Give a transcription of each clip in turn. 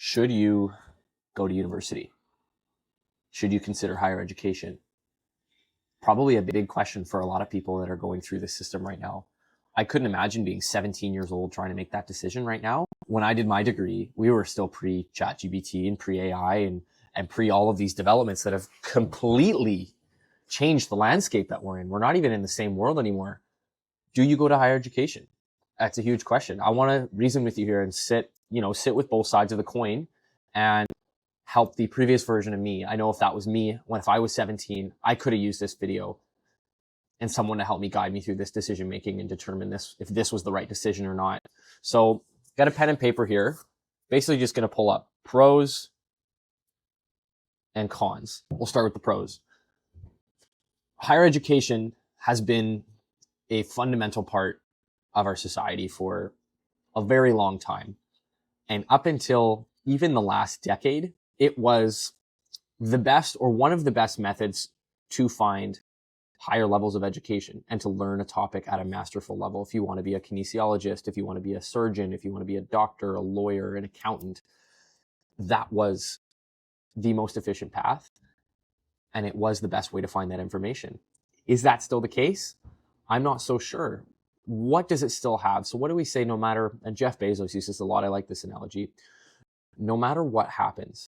Should you go to university? Should you consider higher education? Probably a big question for a lot of people that are going through this system right now. I couldn't imagine being 17 years old trying to make that decision right now. When I did my degree, we were still pre-ChatGPT and pre-AI and pre all of these developments that have completely changed the landscape that we're in. We're not even in the same world anymore. Do you go to higher education? That's a huge question. I want to reason with you here and sit with both sides of the coin and help the previous version of me. I know if that was me, if I was 17, I could have used this video and someone to help me guide me through this decision making and determine if this was the right decision or not. So got a pen and paper here. Basically just going to pull up pros and cons. We'll start with the pros. Higher education has been a fundamental part of our society for a very long time. And up until even the last decade, it was the best or one of the best methods to find higher levels of education and to learn a topic at a masterful level. If you want to be a kinesiologist, if you want to be a surgeon, if you want to be a doctor, a lawyer, an accountant, that was the most efficient path. And it was the best way to find that information. Is that still the case? I'm not so sure. What does it still have? So what do we say no matter, and Jeff Bezos uses this a lot, I like this analogy, no matter what happens,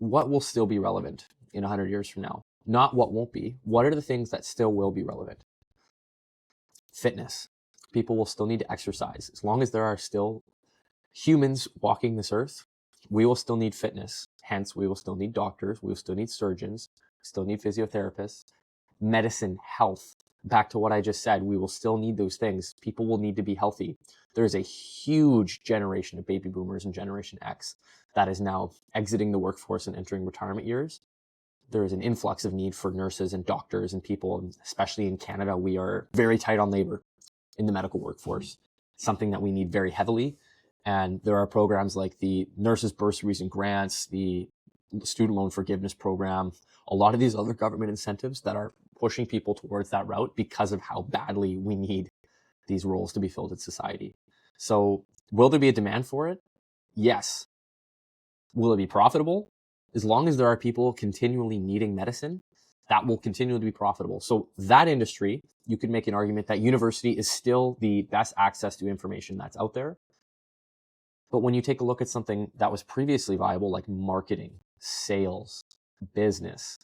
what will still be relevant in 100 years from now? Not what won't be. What are the things that still will be relevant? Fitness. People will still need to exercise. As long as there are still humans walking this earth, we will still need fitness. Hence, we will still need doctors. We will still need surgeons. We still need physiotherapists. Medicine, health. Back to what I just said, we will still need those things. People will need to be healthy. There is a huge generation of baby boomers and Generation X that is now exiting the workforce and entering retirement years. There is an influx of need for nurses and doctors and people, and especially in Canada, we are very tight on labor in the medical workforce, something that we need very heavily. And there are programs like the nurses' bursaries and grants, the student loan forgiveness program, a lot of these other government incentives that are pushing people towards that route because of how badly we need these roles to be filled in society. So will there be a demand for it? Yes. Will it be profitable? As long as there are people continually needing medicine, that will continue to be profitable. So that industry, you could make an argument that university is still the best access to information that's out there. But when you take a look at something that was previously viable, like marketing, sales, business,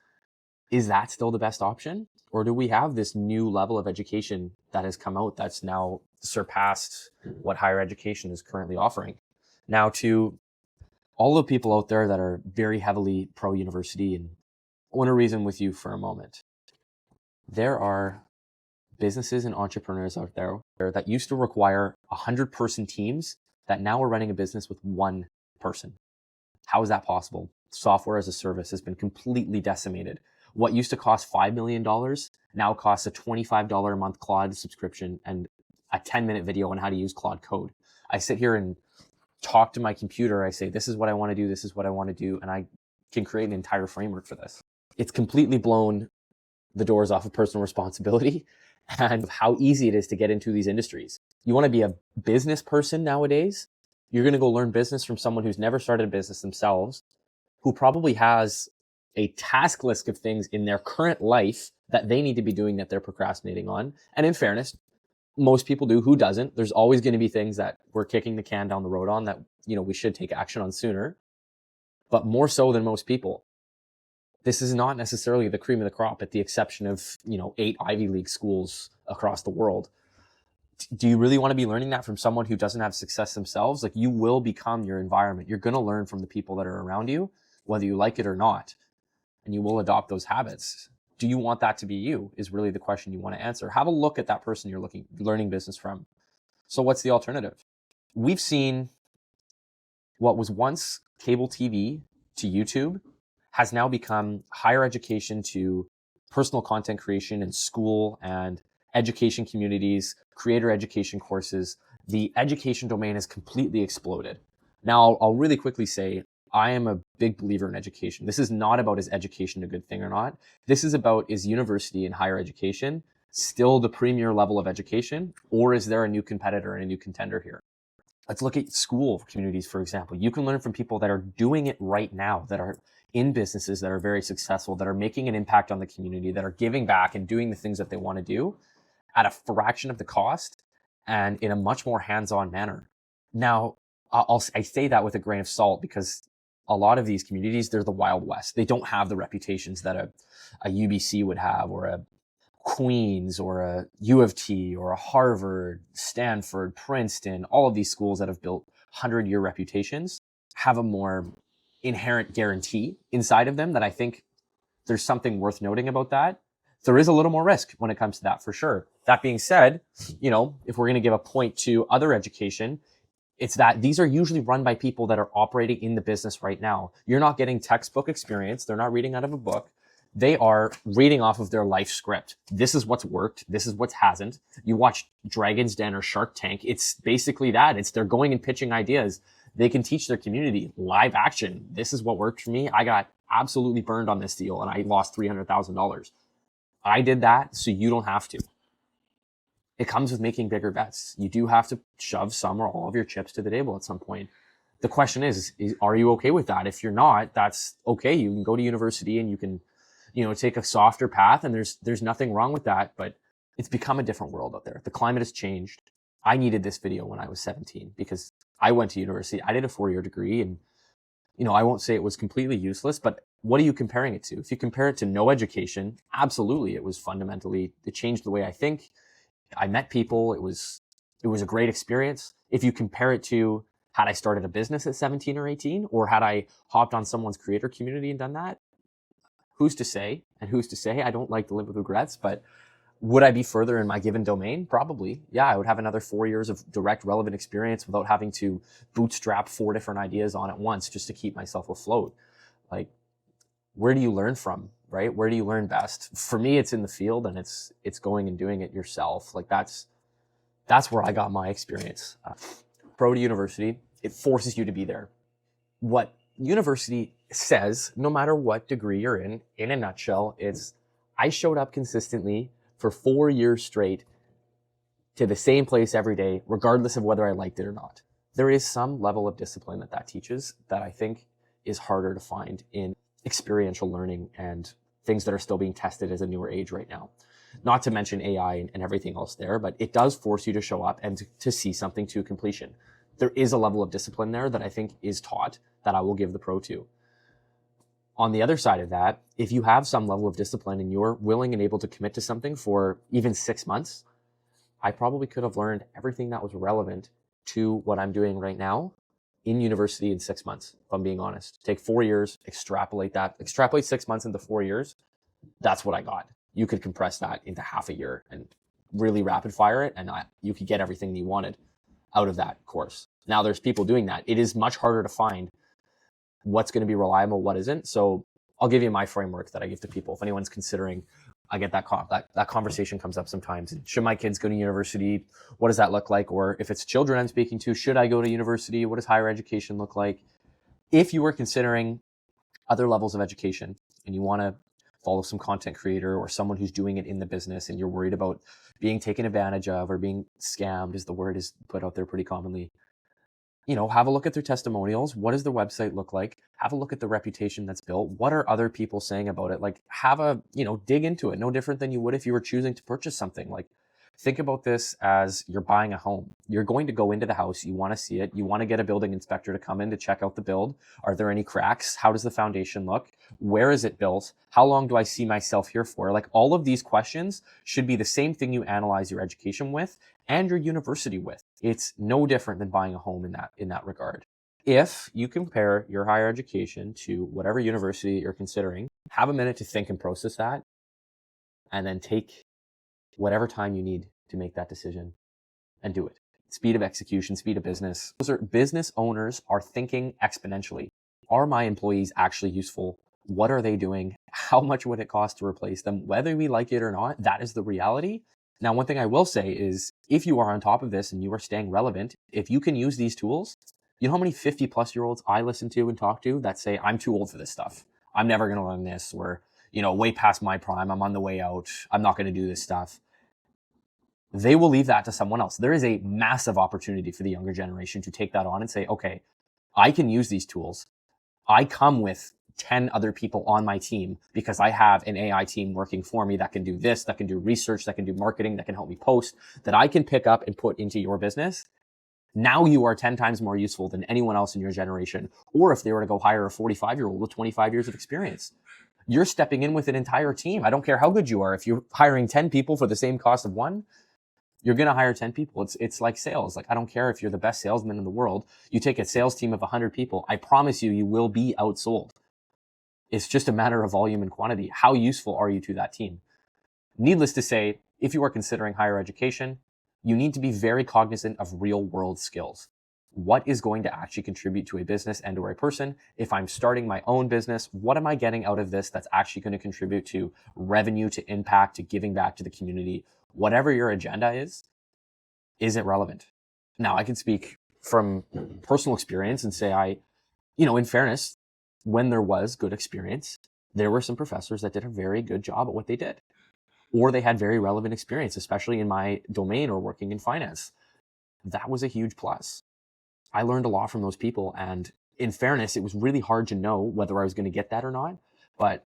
is that still the best option? Or do we have this new level of education that has come out that's now surpassed what higher education is currently offering? Now, to all the people out there that are very heavily pro-university, and I want to reason with you for a moment. There are businesses and entrepreneurs out there that used to require 100-person teams that now are running a business with one person. How is that possible? Software as a service has been completely decimated. What used to cost $5 million now costs a $25 a month Claude subscription and a 10-minute video on how to use Claude Code. I sit here and talk to my computer. I say, this is what I want to do. This is what I want to do. And I can create an entire framework for this. It's completely blown the doors off of personal responsibility and how easy it is to get into these industries. You want to be a business person nowadays? You're going to go learn business from someone who's never started a business themselves, who probably has a task list of things in their current life that they need to be doing that they're procrastinating on. And in fairness, most people do. Who doesn't? There's always going to be things that we're kicking the can down the road on that, we should take action on sooner, but more so than most people. This is not necessarily the cream of the crop, at the exception of, 8 Ivy League schools across the world. Do you really want to be learning that from someone who doesn't have success themselves? Like, you will become your environment. You're going to learn from the people that are around you, whether you like it or not, and you will adopt those habits. Do you want that to be you is really the question you want to answer. Have a look at that person you're learning business from. So what's the alternative? We've seen what was once cable TV to YouTube has now become higher education to personal content creation in school and education communities, creator education courses. The education domain has completely exploded. Now, I'll really quickly say, I am a big believer in education. This is not about, is education a good thing or not? This is about, is university and higher education still the premier level of education, or is there a new competitor and a new contender here? Let's look at school communities, for example. You can learn from people that are doing it right now, that are in businesses that are very successful, that are making an impact on the community, that are giving back and doing the things that they want to do at a fraction of the cost and in a much more hands-on manner. Now, I say that with a grain of salt because a lot of these communities, they're the Wild West. They don't have the reputations that a UBC would have, or a Queens, or a U of T, or a Harvard, Stanford, Princeton. All of these schools that have built 100-year reputations have a more inherent guarantee inside of them that I think there's something worth noting about that. There is a little more risk when it comes to that, for sure. That being said, if we're going to give a point to other education, it's that these are usually run by people that are operating in the business right now. You're not getting textbook experience. They're not reading out of a book. They are reading off of their life script. This is what's worked. This is what hasn't. You watch Dragon's Den or Shark Tank. It's basically that. They're going and pitching ideas. They can teach their community live action. This is what worked for me. I got absolutely burned on this deal and I lost $300,000. I did that, so you don't have to. It comes with making bigger bets. You do have to shove some or all of your chips to the table at some point. The question is, are you okay with that? If you're not, that's okay. You can go to university and you can, take a softer path, and there's nothing wrong with that, but it's become a different world out there. The climate has changed. I needed this video when I was 17 because I went to university. I did a 4-year degree, and, I won't say it was completely useless, but what are you comparing it to? If you compare it to no education, absolutely, it changed the way I think. I met people. It was a great experience. If you compare it to, had I started a business at 17 or 18, or had I hopped on someone's creator community and done that, who's to say? And who's to say? I don't like to live with regrets, but would I be further in my given domain? Probably. Yeah, I would have another 4 years of direct relevant experience without having to bootstrap 4 different ideas on at once just to keep myself afloat. Like, where do you learn from, right? Where do you learn best? For me, it's in the field, and it's going and doing it yourself. Like, that's where I got my experience. Pro to university, it forces you to be there. What university says, no matter what degree you're in a nutshell, is I showed up consistently for 4 years straight to the same place every day, regardless of whether I liked it or not. There is some level of discipline that teaches that I think is harder to find in experiential learning and things that are still being tested as a newer age right now. Not to mention AI and everything else there, but it does force you to show up and to see something to completion. There is a level of discipline there that I think is taught that I will give the pro to. On the other side of that, if you have some level of discipline and you're willing and able to commit to something for even 6 months, I probably could have learned everything that was relevant to what I'm doing right now in university in 6 months, if I'm being honest. Take 4 years, extrapolate 6 months into 4 years. That's what I got. You could compress that into half a year and really rapid fire it, and you could get everything you wanted out of that course. Now there's people doing that. It is much harder to find what's going to be reliable, what isn't. So I'll give you my framework that I give to people. If anyone's considering, I get that conversation comes up sometimes. Should my kids go to university? What does that look like? Or if it's children I'm speaking to, should I go to university? What does higher education look like? If you are considering other levels of education and you want to follow some content creator or someone who's doing it in the business and you're worried about being taken advantage of or being scammed, is the word is put out there pretty commonly, have a look at their testimonials. What does their website look like? Have a look at the reputation that's built. What are other people saying about it? Like, dig into it. No different than you would if you were choosing to purchase something. Like, think about this as you're buying a home. You're going to go into the house. You want to see it. You want to get a building inspector to come in to check out the build. Are there any cracks? How does the foundation look? Where is it built? How long do I see myself here for? Like, all of these questions should be the same thing you analyze your education with and your university with. It's no different than buying a home in that regard. If you compare your higher education to whatever university you're considering, have a minute to think and process that, and then take whatever time you need to make that decision and do it. Speed of execution, speed of business. Business owners are thinking exponentially. Are my employees actually useful? What are they doing? How much would it cost to replace them? Whether we like it or not, that is the reality. Now, one thing I will say is if you are on top of this and you are staying relevant, if you can use these tools, you know how many 50-plus-year-olds I listen to and talk to that say, I'm too old for this stuff. I'm never going to learn this, or, way past my prime. I'm on the way out. I'm not going to do this stuff. they will leave that to someone else. There is a massive opportunity for the younger generation to take that on and say, okay, I can use these tools. I come with 10 other people on my team because I have an AI team working for me that can do this, that can do research, that can do marketing, that can help me post, that I can pick up and put into your business. Now you are 10 times more useful than anyone else in your generation. Or if they were to go hire a 45-year-old with 25 years of experience, you're stepping in with an entire team. I don't care how good you are. If you're hiring 10 people for the same cost of one, you're going to hire 10 people. It's like sales. Like, I don't care if you're the best salesman in the world. You take a sales team of 100 people. I promise you, you will be outsold. It's just a matter of volume and quantity. How useful are you to that team? Needless to say, if you are considering higher education, you need to be very cognizant of real world skills. What is going to actually contribute to a business and or a person? If I'm starting my own business, what am I getting out of this that's actually going to contribute to revenue, to impact, to giving back to the community? Whatever your agenda is it relevant? Now, I can speak from personal experience and say in fairness, when there was good experience, there were some professors that did a very good job at what they did, or they had very relevant experience, especially in my domain or working in finance. That was a huge plus. I learned a lot from those people. And in fairness, it was really hard to know whether I was going to get that or not. But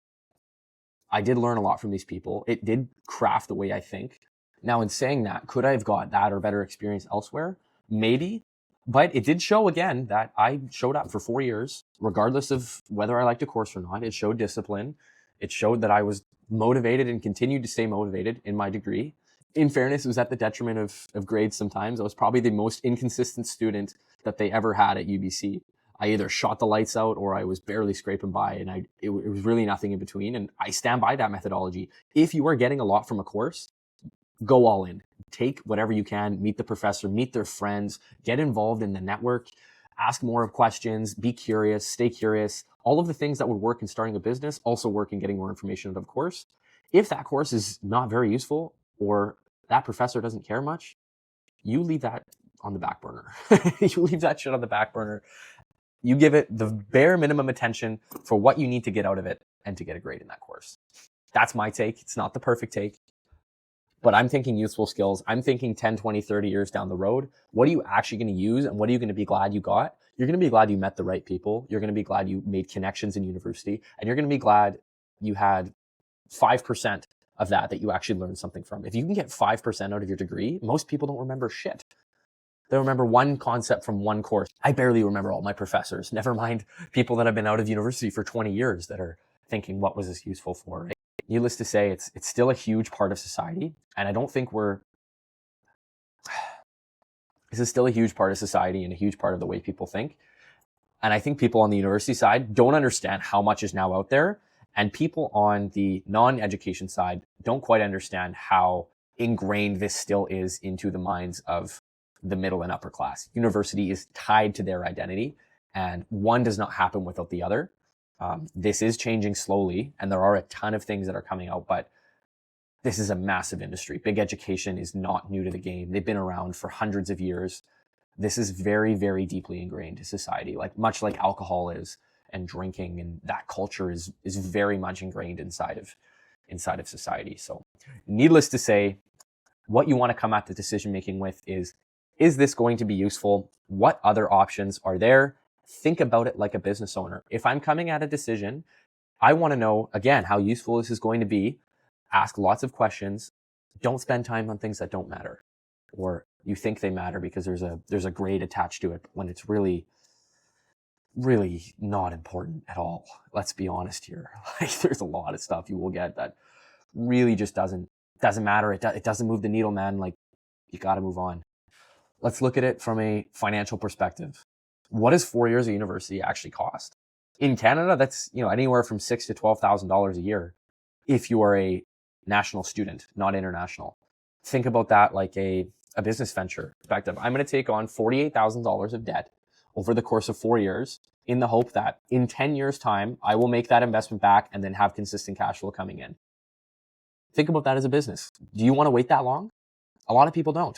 I did learn a lot from these people. It did craft the way I think. Now, in saying that, could I have got that or better experience elsewhere? Maybe. But it did show again that I showed up for 4 years, regardless of whether I liked a course or not. It showed discipline. It showed that I was motivated and continued to stay motivated in my degree. In fairness, it was at the detriment of grades sometimes. I was probably the most inconsistent student that they ever had at UBC. I either shot the lights out or I was barely scraping by, and it was really nothing in between. And I stand by that methodology. If you are getting a lot from a course, go all in. Take whatever you can, meet the professor, meet their friends, get involved in the network, ask more questions, be curious, stay curious. All of the things that would work in starting a business also work in getting more information out of a course. If that course is not very useful or that professor doesn't care much, you leave that on the back burner. You leave that shit on the back burner. You give it the bare minimum attention for what you need to get out of it and to get a grade in that course. That's my take. It's not the perfect take. But I'm thinking useful skills. I'm thinking 10, 20, 30 years down the road. What are you actually going to use and what are you going to be glad you got? You're going to be glad you met the right people. You're going to be glad you made connections in university. And you're going to be glad you had 5% of that you actually learned something from. If you can get 5% out of your degree, most people don't remember shit. They remember one concept from one course. I barely remember all my professors, never mind people that have been out of university for 20 years that are thinking, what was this useful for? Right? Needless to say, it's still a huge part of society. And I don't think this is still a huge part of society and a huge part of the way people think. And I think people on the university side don't understand how much is now out there. And people on the non-education side don't quite understand how ingrained this still is into the minds of the middle and upper class. University is tied to their identity, and one does not happen without the other. This is changing slowly, and there are a ton of things that are coming out, but this is a massive industry. Big education is not new to the game. They've been around for hundreds of years. This is very, very deeply ingrained in society, much like alcohol is, and drinking, and that culture is very much ingrained inside of society. So needless to say, what you want to come at the decision making with is this going to be useful? What other options are there? Think about it like a business owner. If I'm coming at a decision, I want to know, again, how useful this is going to be. Ask lots of questions. Don't spend time on things that don't matter, or you think they matter because there's a grade attached to it when it's really, really not important at all. Let's be honest here. There's a lot of stuff you will get that really just doesn't matter. It doesn't move the needle, man. You got to move on. Let's look at it from a financial perspective. What does 4 years of university actually cost? In Canada, that's anywhere from $6,000 to $12,000 a year if you are a national student, not international. Think about that like a business venture perspective. I'm going to take on $48,000 of debt over the course of 4 years in the hope that in 10 years' time, I will make that investment back and then have consistent cash flow coming in. Think about that as a business. Do you want to wait that long? A lot of people don't.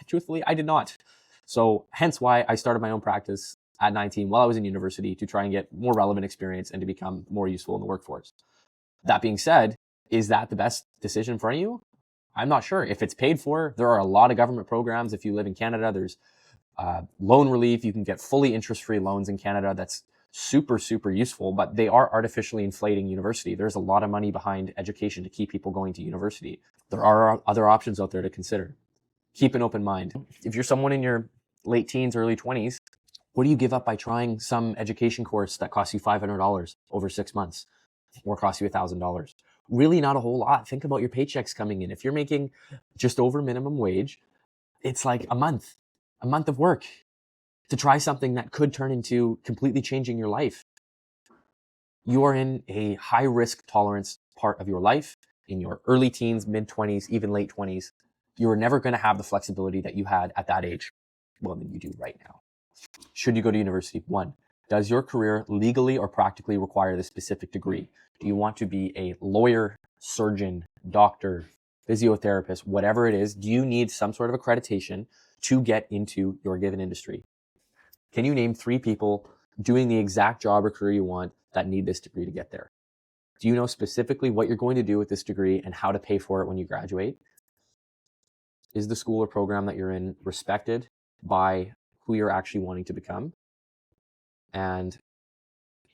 Truthfully, I did not. So hence why I started my own practice at 19 while I was in university to try and get more relevant experience and to become more useful in the workforce. That being said, is that the best decision for you? I'm not sure if it's paid for. There are a lot of government programs. If you live in Canada, there's loan relief. You can get fully interest-free loans in Canada. That's super, super useful, but they are artificially inflating university. There's a lot of money behind education to keep people going to university. There are other options out there to consider. Keep an open mind. If you're someone in your late teens, early 20s, what do you give up by trying some education course that costs you $500 over 6 months or costs you $1,000? Really not a whole lot. Think about your paychecks coming in. If you're making just over minimum wage, it's like a month of work to try something that could turn into completely changing your life. You are in a high risk tolerance part of your life in your early teens, mid 20s, even late 20s. You are never going to have the flexibility that you had at that age. Well, than you do right now. Should you go to university? 1, does your career legally or practically require this specific degree? Do you want to be a lawyer, surgeon, doctor, physiotherapist, whatever it is? Do you need some sort of accreditation to get into your given industry? Can you name 3 people doing the exact job or career you want that need this degree to get there? Do you know specifically what you're going to do with this degree and how to pay for it when you graduate? Is the school or program that you're in respected by who you're actually wanting to become? And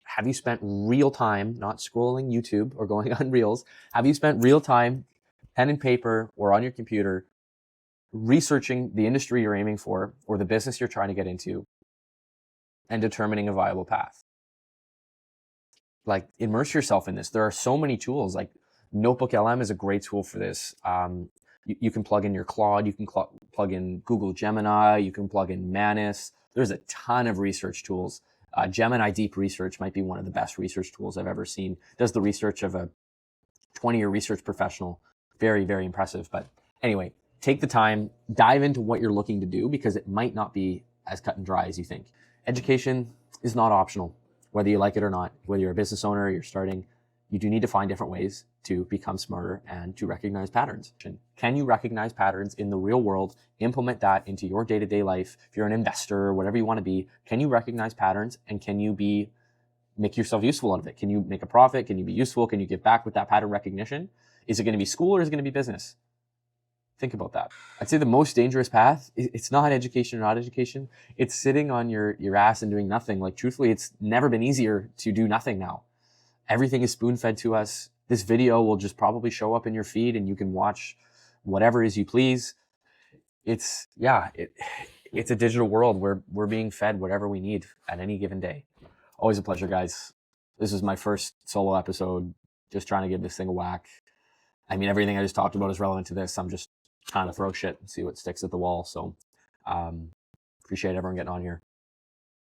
have you spent real time, not scrolling YouTube or going on Reels, have you spent real time, pen and paper or on your computer, researching the industry you're aiming for or the business you're trying to get into and determining a viable path? Like, immerse yourself in this. There are so many tools. Like Notebook LM is a great tool for this. You can plug in your Claude, you can plug in Google Gemini, you can plug in Manus. There's a ton of research tools. Gemini Deep Research might be one of the best research tools I've ever seen. Does the research of a 20-year research professional. Very, very impressive. But anyway, take the time, dive into what you're looking to do because it might not be as cut and dry as you think. Education is not optional, whether you like it or not. Whether you're a business owner, you're starting, you do need to find different ways to become smarter and to recognize patterns. Can you recognize patterns in the real world, implement that into your day-to-day life? If you're an investor or whatever you want to be, can you recognize patterns and can you make yourself useful out of it? Can you make a profit? Can you be useful? Can you give back with that pattern recognition? Is it going to be school or is it going to be business? Think about that. I'd say the most dangerous path, it's not education or not education. It's sitting on your ass and doing nothing. Like, truthfully, it's never been easier to do nothing now. Everything is spoon-fed to us. This video will just probably show up in your feed and you can watch whatever it is you please. It's a digital world where we're being fed whatever we need at any given day. Always a pleasure, guys. This is my first solo episode, just trying to give this thing a whack. I mean, everything I just talked about is relevant to this. I'm just trying to throw shit and see what sticks at the wall. So appreciate everyone getting on here.